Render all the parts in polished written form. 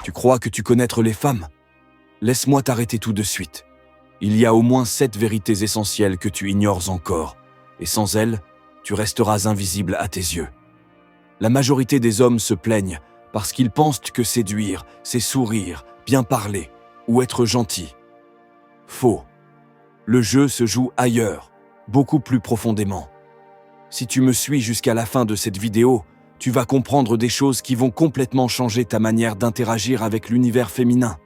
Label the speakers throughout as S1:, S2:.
S1: Tu crois que tu connais les femmes? Laisse-moi t'arrêter tout de suite. Il y a au moins 7 vérités essentielles que tu ignores encore, et sans elles, tu resteras invisible à tes yeux. La majorité des hommes se plaignent parce qu'ils pensent que séduire, c'est sourire, bien parler ou être gentil. Faux. Le jeu se joue ailleurs, beaucoup plus profondément. Si tu me suis jusqu'à la fin de cette vidéo, tu vas comprendre des choses qui vont complètement changer ta manière d'interagir avec l'univers féminin.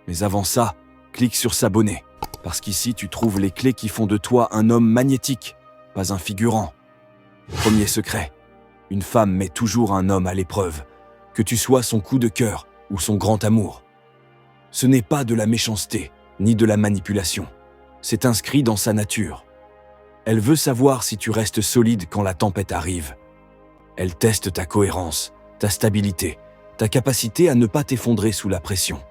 S1: Mais avant ça, clique sur s'abonner, parce qu'ici tu trouves les clés qui font de toi un homme magnétique, pas un figurant. Premier secret, une femme met toujours un homme à l'épreuve, que tu sois son coup de cœur ou son grand amour. Ce n'est pas de la méchanceté, ni de la manipulation. C'est inscrit dans sa nature. Elle veut savoir si tu restes solide quand la tempête arrive. Elle teste ta cohérence, ta stabilité, ta capacité à ne pas t'effondrer sous la pression.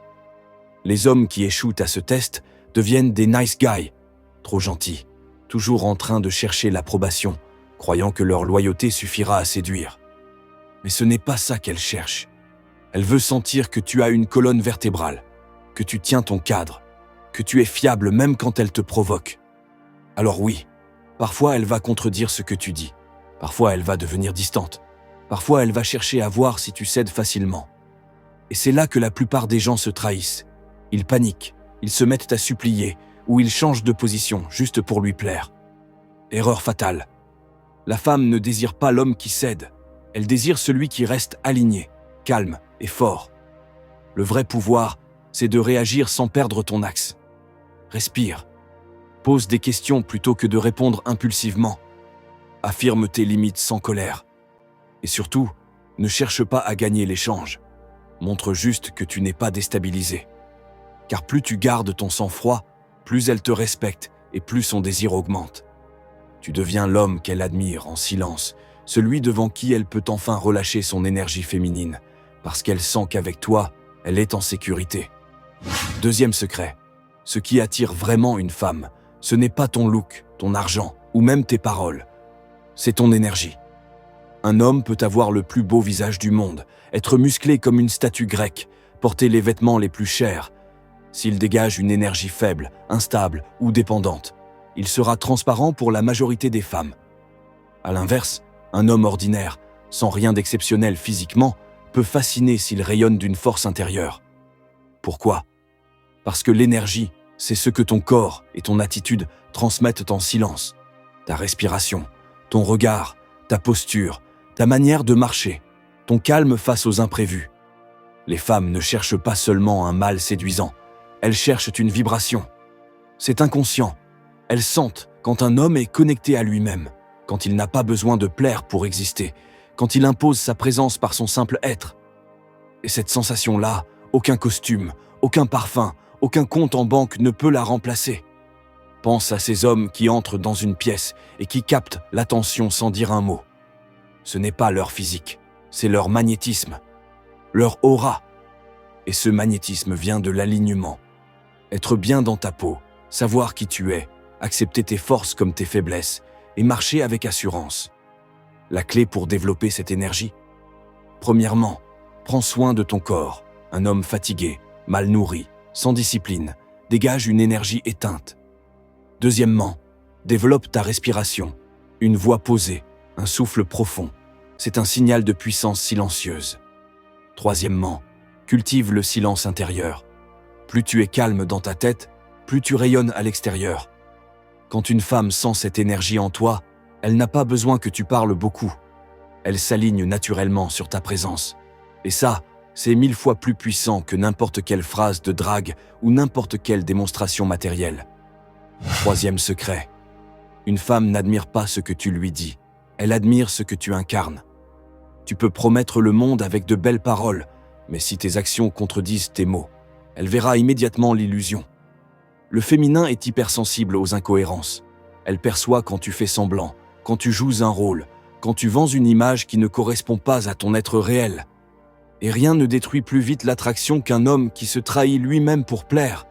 S1: Les hommes qui échouent à ce test deviennent des nice guys, trop gentils, toujours en train de chercher l'approbation, croyant que leur loyauté suffira à séduire. Mais ce n'est pas ça qu'elle cherche. Elle veut sentir que tu as une colonne vertébrale, que tu tiens ton cadre, que tu es fiable même quand elle te provoque. Alors oui, parfois elle va contredire ce que tu dis, parfois elle va devenir distante, parfois elle va chercher à voir si tu cèdes facilement. Et c'est là que la plupart des gens se trahissent. Ils paniquent, ils se mettent à supplier, ou ils changent de position juste pour lui plaire. Erreur fatale. La femme ne désire pas l'homme qui cède, elle désire celui qui reste aligné, calme et fort. Le vrai pouvoir, c'est de réagir sans perdre ton axe. Respire. Pose des questions plutôt que de répondre impulsivement. Affirme tes limites sans colère. Et surtout, ne cherche pas à gagner l'échange. Montre juste que tu n'es pas déstabilisé. Car plus tu gardes ton sang-froid, plus elle te respecte et plus son désir augmente. Tu deviens l'homme qu'elle admire en silence, celui devant qui elle peut enfin relâcher son énergie féminine, parce qu'elle sent qu'avec toi, elle est en sécurité. Deuxième secret, ce qui attire vraiment une femme, ce n'est pas ton look, ton argent ou même tes paroles, c'est ton énergie. Un homme peut avoir le plus beau visage du monde, être musclé comme une statue grecque, porter les vêtements les plus chers. S'il dégage une énergie faible, instable ou dépendante, il sera transparent pour la majorité des femmes. À l'inverse, un homme ordinaire, sans rien d'exceptionnel physiquement, peut fasciner s'il rayonne d'une force intérieure. Pourquoi? Parce que l'énergie, c'est ce que ton corps et ton attitude transmettent en silence. Ta respiration, ton regard, ta posture, ta manière de marcher, ton calme face aux imprévus. Les femmes ne cherchent pas seulement un mâle séduisant, elles cherchent une vibration. C'est inconscient. Elles sentent quand un homme est connecté à lui-même, quand il n'a pas besoin de plaire pour exister, quand il impose sa présence par son simple être. Et cette sensation-là, aucun costume, aucun parfum, aucun compte en banque ne peut la remplacer. Pense à ces hommes qui entrent dans une pièce et qui captent l'attention sans dire un mot. Ce n'est pas leur physique, c'est leur magnétisme, leur aura. Et ce magnétisme vient de l'alignement. Être bien dans ta peau, savoir qui tu es, accepter tes forces comme tes faiblesses et marcher avec assurance. La clé pour développer cette énergie? Premièrement, prends soin de ton corps. Un homme fatigué, mal nourri, sans discipline, dégage une énergie éteinte. Deuxièmement, développe ta respiration. Une voix posée, un souffle profond. C'est un signal de puissance silencieuse. Troisièmement, cultive le silence intérieur. Plus tu es calme dans ta tête, plus tu rayonnes à l'extérieur. Quand une femme sent cette énergie en toi, elle n'a pas besoin que tu parles beaucoup. Elle s'aligne naturellement sur ta présence. Et ça, c'est 1000 fois plus puissant que n'importe quelle phrase de drague ou n'importe quelle démonstration matérielle. Troisième secret. Une femme n'admire pas ce que tu lui dis, elle admire ce que tu incarnes. Tu peux promettre le monde avec de belles paroles, mais si tes actions contredisent tes mots, elle verra immédiatement l'illusion. Le féminin est hypersensible aux incohérences. Elle perçoit quand tu fais semblant, quand tu joues un rôle, quand tu vends une image qui ne correspond pas à ton être réel. Et rien ne détruit plus vite l'attraction qu'un homme qui se trahit lui-même pour plaire.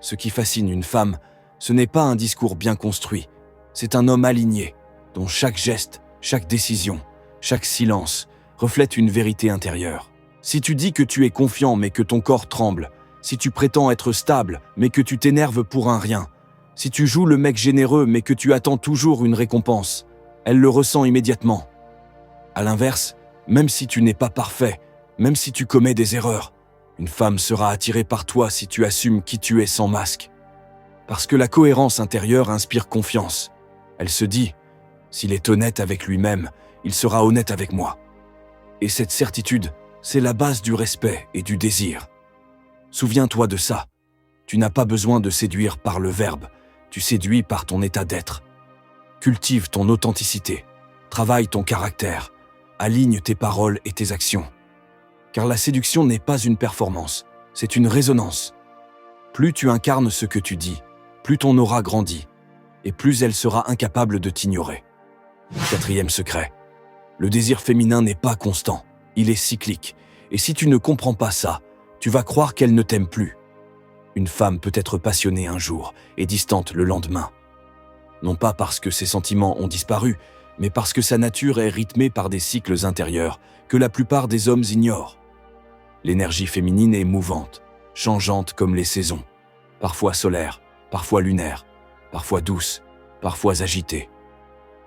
S1: Ce qui fascine une femme, ce n'est pas un discours bien construit, c'est un homme aligné, dont chaque geste, chaque décision, chaque silence reflète une vérité intérieure. Si tu dis que tu es confiant mais que ton corps tremble, si tu prétends être stable mais que tu t'énerves pour un rien, si tu joues le mec généreux mais que tu attends toujours une récompense, elle le ressent immédiatement. À l'inverse, même si tu n'es pas parfait, même si tu commets des erreurs, une femme sera attirée par toi si tu assumes qui tu es sans masque. Parce que la cohérence intérieure inspire confiance. Elle se dit, s'il est honnête avec lui-même, il sera honnête avec moi. Et cette certitude, c'est la base du respect et du désir. Souviens-toi de ça. Tu n'as pas besoin de séduire par le verbe, tu séduis par ton état d'être. Cultive ton authenticité, travaille ton caractère, aligne tes paroles et tes actions. Car la séduction n'est pas une performance, c'est une résonance. Plus tu incarnes ce que tu dis, plus ton aura grandit, et plus elle sera incapable de t'ignorer. 4e secret. Le désir féminin n'est pas constant, il est cyclique, et si tu ne comprends pas ça, tu vas croire qu'elle ne t'aime plus. Une femme peut être passionnée un jour et distante le lendemain. Non pas parce que ses sentiments ont disparu, mais parce que sa nature est rythmée par des cycles intérieurs que la plupart des hommes ignorent. L'énergie féminine est mouvante, changeante comme les saisons, parfois solaire, parfois lunaire, parfois douce, parfois agitée.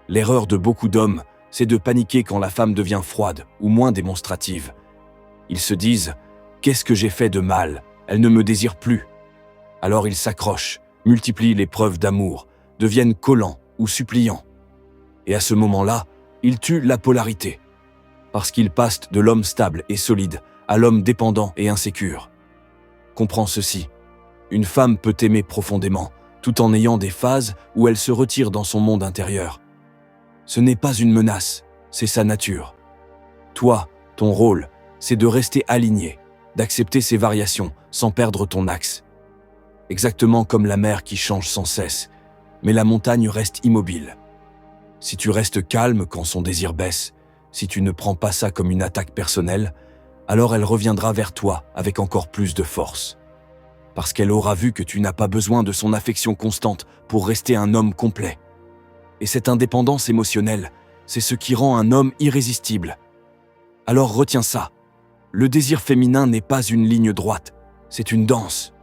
S1: L'erreur de beaucoup d'hommes, c'est de paniquer quand la femme devient froide ou moins démonstrative. Ils se disent « Qu'est-ce que j'ai fait de mal ? Elle ne me désire plus ». Alors ils s'accrochent, multiplient les preuves d'amour, deviennent collants ou suppliants. Et à ce moment-là, ils tuent la polarité. Parce qu'ils passent de l'homme stable et solide à l'homme dépendant et insécure. Comprends ceci. Une femme peut t'aimer profondément, tout en ayant des phases où elle se retire dans son monde intérieur. Ce n'est pas une menace, c'est sa nature. Toi, ton rôle, c'est de rester aligné, d'accepter ces variations sans perdre ton axe. Exactement comme la mer qui change sans cesse, mais la montagne reste immobile. Si tu restes calme quand son désir baisse, si tu ne prends pas ça comme une attaque personnelle, alors elle reviendra vers toi avec encore plus de force. Parce qu'elle aura vu que tu n'as pas besoin de son affection constante pour rester un homme complet. Et cette indépendance émotionnelle, c'est ce qui rend un homme irrésistible. Alors retiens ça. Le désir féminin n'est pas une ligne droite, c'est une danse.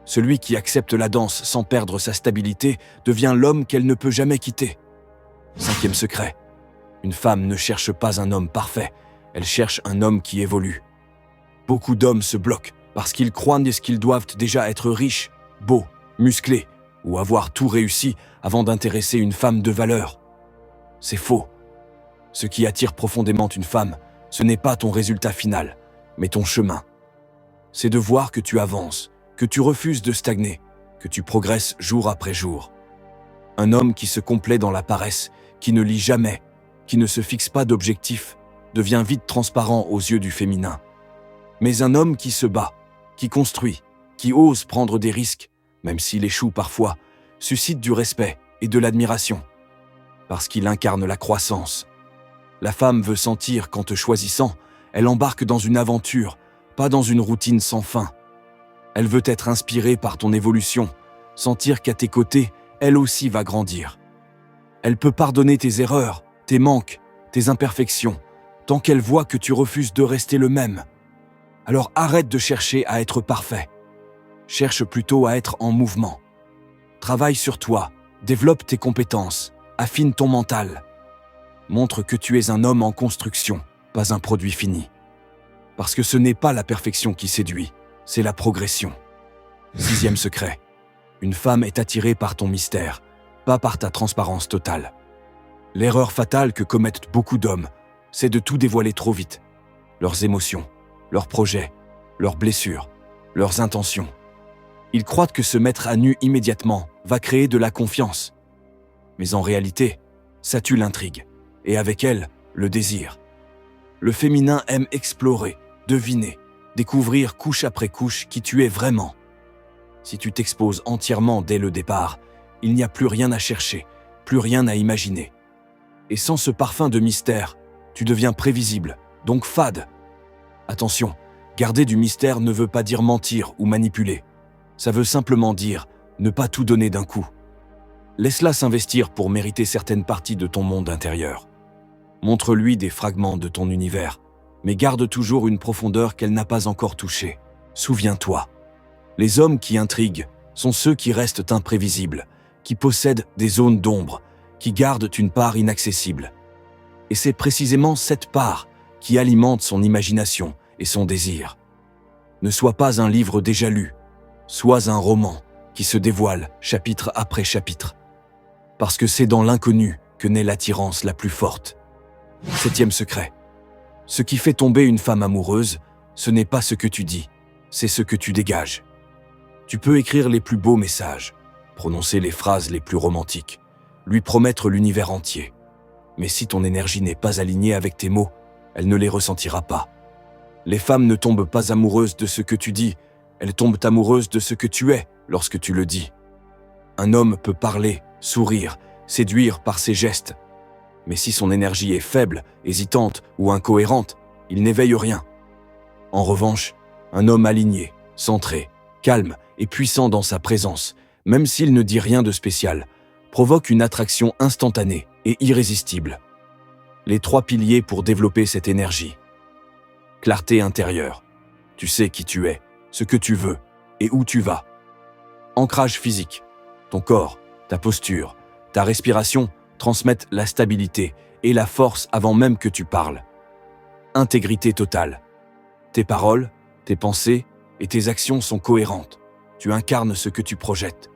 S1: Celui qui accepte la danse sans perdre sa stabilité devient l'homme qu'elle ne peut jamais quitter. 5e secret. Une femme ne cherche pas un homme parfait, elle cherche un homme qui évolue. Beaucoup d'hommes se bloquent parce qu'ils croient qu'ils doivent déjà être riches, beaux, musclés, ou avoir tout réussi avant d'intéresser une femme de valeur. C'est faux. Ce qui attire profondément une femme, ce n'est pas ton résultat final, mais ton chemin. C'est de voir que tu avances, que tu refuses de stagner, que tu progresses jour après jour. Un homme qui se complaît dans la paresse, qui ne lit jamais, qui ne se fixe pas d'objectif, devient vite transparent aux yeux du féminin. Mais un homme qui se bat, qui construit, qui ose prendre des risques, même s'il échoue parfois, suscite du respect et de l'admiration. Parce qu'il incarne la croissance. La femme veut sentir qu'en te choisissant, elle embarque dans une aventure, pas dans une routine sans fin. Elle veut être inspirée par ton évolution, sentir qu'à tes côtés, elle aussi va grandir. Elle peut pardonner tes erreurs, tes manques, tes imperfections, tant qu'elle voit que tu refuses de rester le même. Alors arrête de chercher à être parfait. Cherche plutôt à être en mouvement. Travaille sur toi, développe tes compétences, affine ton mental. Montre que tu es un homme en construction, pas un produit fini. Parce que ce n'est pas la perfection qui séduit, c'est la progression. 6e secret. Une femme est attirée par ton mystère, pas par ta transparence totale. L'erreur fatale que commettent beaucoup d'hommes, c'est de tout dévoiler trop vite. Leurs émotions, leurs projets, leurs blessures, leurs intentions. Ils croient que se mettre à nu immédiatement va créer de la confiance. Mais en réalité, ça tue l'intrigue, et avec elle, le désir. Le féminin aime explorer, deviner, découvrir couche après couche qui tu es vraiment. Si tu t'exposes entièrement dès le départ, il n'y a plus rien à chercher, plus rien à imaginer. Et sans ce parfum de mystère, tu deviens prévisible, donc fade. Attention, garder du mystère ne veut pas dire mentir ou manipuler. Ça veut simplement dire ne pas tout donner d'un coup. Laisse-la s'investir pour mériter certaines parties de ton monde intérieur. Montre-lui des fragments de ton univers, mais garde toujours une profondeur qu'elle n'a pas encore touchée. Souviens-toi, les hommes qui intriguent sont ceux qui restent imprévisibles, qui possèdent des zones d'ombre, qui gardent une part inaccessible. Et c'est précisément cette part qui alimente son imagination et son désir. Ne sois pas un livre déjà lu, sois un roman qui se dévoile chapitre après chapitre. Parce que c'est dans l'inconnu que naît l'attirance la plus forte. 7e secret. Ce qui fait tomber une femme amoureuse, ce n'est pas ce que tu dis, c'est ce que tu dégages. Tu peux écrire les plus beaux messages, prononcer les phrases les plus romantiques, lui promettre l'univers entier. Mais si ton énergie n'est pas alignée avec tes mots, elle ne les ressentira pas. Les femmes ne tombent pas amoureuses de ce que tu dis, elles tombent amoureuses de ce que tu es lorsque tu le dis. Un homme peut parler, sourire, séduire par ses gestes. Mais si son énergie est faible, hésitante ou incohérente, il n'éveille rien. En revanche, un homme aligné, centré, calme et puissant dans sa présence, même s'il ne dit rien de spécial, provoque une attraction instantanée et irrésistible. Les 3 piliers pour développer cette énergie. Clarté intérieure. Tu sais qui tu es, ce que tu veux et où tu vas. Ancrage physique. Ton corps, ta posture, ta respiration transmettent la stabilité et la force avant même que tu parles. Intégrité totale. Tes paroles, tes pensées et tes actions sont cohérentes. Tu incarnes ce que tu projettes.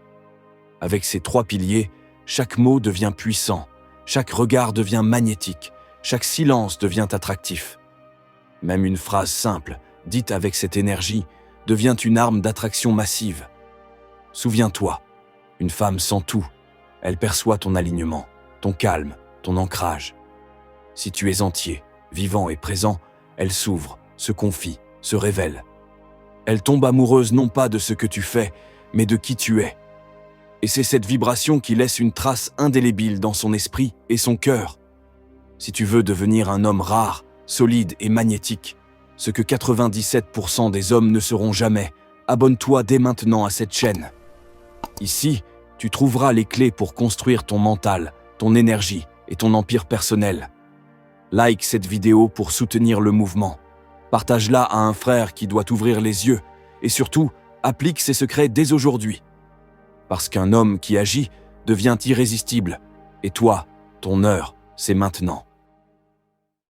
S1: Avec ces 3 piliers, chaque mot devient puissant, chaque regard devient magnétique, chaque silence devient attractif. Même une phrase simple, dite avec cette énergie, devient une arme d'attraction massive. Souviens-toi, une femme sent tout. Elle perçoit ton alignement, ton calme, ton ancrage. Si tu es entier, vivant et présent, elle s'ouvre, se confie, se révèle. Elle tombe amoureuse non pas de ce que tu fais, mais de qui tu es. Et c'est cette vibration qui laisse une trace indélébile dans son esprit et son cœur. Si tu veux devenir un homme rare, solide et magnétique, ce que 97% des hommes ne seront jamais, abonne-toi dès maintenant à cette chaîne. Ici, tu trouveras les clés pour construire ton mental, ton énergie et ton empire personnel. Like cette vidéo pour soutenir le mouvement. Partage-la à un frère qui doit ouvrir les yeux et surtout, applique ces secrets dès aujourd'hui. Parce qu'un homme qui agit devient irrésistible et toi, ton heure, c'est maintenant.